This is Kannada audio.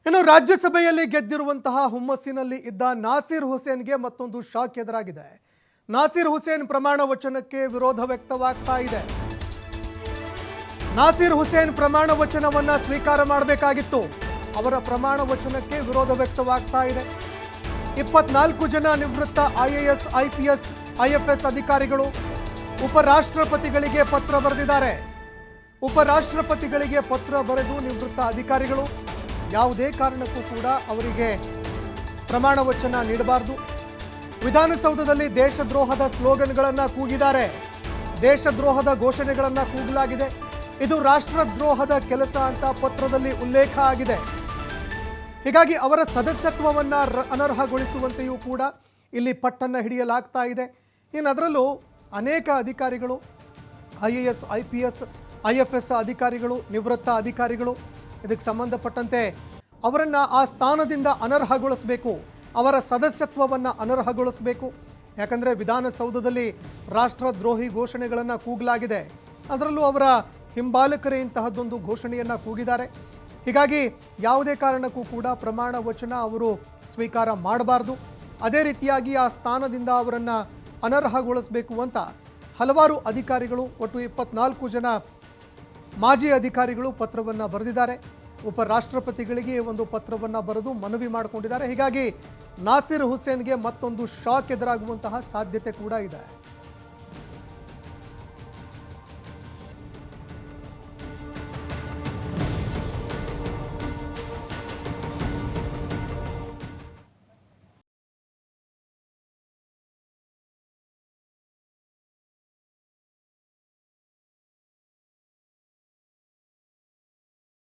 ಇನ್ನು ರಾಜ್ಯಸಭೆಯಲ್ಲಿ ಗೆದ್ದಿರುವಂತಹ ಹುಮ್ಮಸ್ಸಿನಲ್ಲಿ ಇದ್ದ ನಾಸೀರ್ ಹುಸೇನ್ಗೆ ಮತ್ತೊಂದು ಶಾಕ್ ಎದುರಾಗಿದೆ. ನಾಸೀರ್ ಹುಸೇನ್ ಪ್ರಮಾಣ ವಚನಕ್ಕೆ ವಿರೋಧ ವ್ಯಕ್ತವಾಗ್ತಾ ಇದೆ. ನಾಸೀರ್ ಹುಸೇನ್ ಪ್ರಮಾಣ ವಚನವನ್ನ ಸ್ವೀಕಾರ ಮಾಡಬೇಕಾಗಿತ್ತು. ಅವರ ಪ್ರಮಾಣ ವಚನಕ್ಕೆ ವಿರೋಧ ವ್ಯಕ್ತವಾಗ್ತಾ ಇದೆ. 24 ಜನ ನಿವೃತ್ತ IAS, IPS, IFS ಅಧಿಕಾರಿಗಳು ಉಪರಾಷ್ಟ್ರಪತಿಗಳಿಗೆ ಪತ್ರ ಬರೆದಿದ್ದಾರೆ. ಉಪರಾಷ್ಟ್ರಪತಿಗಳಿಗೆ ಪತ್ರ ಬರೆದು ನಿವೃತ್ತ ಅಧಿಕಾರಿಗಳು ಯಾವುದೇ ಕಾರಣಕ್ಕೂ ಕೂಡ ಅವರಿಗೆ ಪ್ರಮಾಣ ವಚನ ನೀಡಬಾರದು. ವಿಧಾನಸೌಧದಲ್ಲಿ ದೇಶದ್ರೋಹದ ಸ್ಲೋಗನ್ಗಳನ್ನು ಕೂಗಿದ್ದಾರೆ. ದೇಶದ್ರೋಹದ ಘೋಷಣೆಗಳನ್ನು ಕೂಗಲಾಗಿದೆ. ಇದು ರಾಷ್ಟ್ರದ್ರೋಹದ ಕೆಲಸ ಅಂತ ಪತ್ರದಲ್ಲಿ ಉಲ್ಲೇಖ ಆಗಿದೆ. ಹೀಗಾಗಿ ಅವರ ಸದಸ್ಯತ್ವವನ್ನು ಅನರ್ಹಗೊಳಿಸುವಂತೆಯೂ ಕೂಡ ಇಲ್ಲಿ ಪಟ್ಟನ್ನು ಹಿಡಿಯಲಾಗ್ತಾ ಇದೆ. ಇನ್ನು ಅದರಲ್ಲೂ ಅನೇಕ ಅಧಿಕಾರಿಗಳು IAS, IPS, IFS ಅಧಿಕಾರಿಗಳು, ನಿವೃತ್ತ ಅಧಿಕಾರಿಗಳು ಇದಕ್ಕೆ ಸಂಬಂಧಪಟ್ಟಂತೆ ಅವರನ್ನು ಆ ಸ್ಥಾನದಿಂದ ಅನರ್ಹಗೊಳಿಸಬೇಕು, ಅವರ ಸದಸ್ಯತ್ವವನ್ನು ಅನರ್ಹಗೊಳಿಸಬೇಕು. ಯಾಕಂದರೆ ವಿಧಾನಸೌಧದಲ್ಲಿ ರಾಷ್ಟ್ರದ್ರೋಹಿ ಘೋಷಣೆಗಳನ್ನು ಕೂಗಲಾಗಿದೆ. ಅದರಲ್ಲೂ ಅವರ ಹಿಂಬಾಲಕರೇ ಇಂತಹದ್ದೊಂದು ಘೋಷಣೆಯನ್ನು ಕೂಗಿದ್ದಾರೆ. ಹೀಗಾಗಿ ಯಾವುದೇ ಕಾರಣಕ್ಕೂ ಕೂಡ ಪ್ರಮಾಣ ವಚನ ಅವರು ಸ್ವೀಕಾರ ಮಾಡಬಾರ್ದು. ಅದೇ ರೀತಿಯಾಗಿ ಆ ಸ್ಥಾನದಿಂದ ಅವರನ್ನು ಅನರ್ಹಗೊಳಿಸಬೇಕು ಅಂತ ಹಲವಾರು ಅಧಿಕಾರಿಗಳು, ಒಟ್ಟು 24 ಜನ ಮಾಜಿ ಅಧಿಕಾರಿಗಳು ಪತ್ರವನ್ನು ಬರೆದಿದ್ದಾರೆ. ಉಪರಾಷ್ಟ್ರಪತಿಗಳಿಗೆ ಒಂದು ಪತ್ರವನ್ನು ಬರೆದು ಮನವಿ ಮಾಡಿಕೊಂಡಿದ್ದಾರೆ. ಹೀಗಾಗಿ ನಾಸೀರ್ ಹುಸೇನ್ಗೆ ಮತ್ತೊಂದು ಶಾಕ್ ಎದುರಾಗುವಂತಹ ಸಾಧ್ಯತೆ ಕೂಡ ಇದೆ.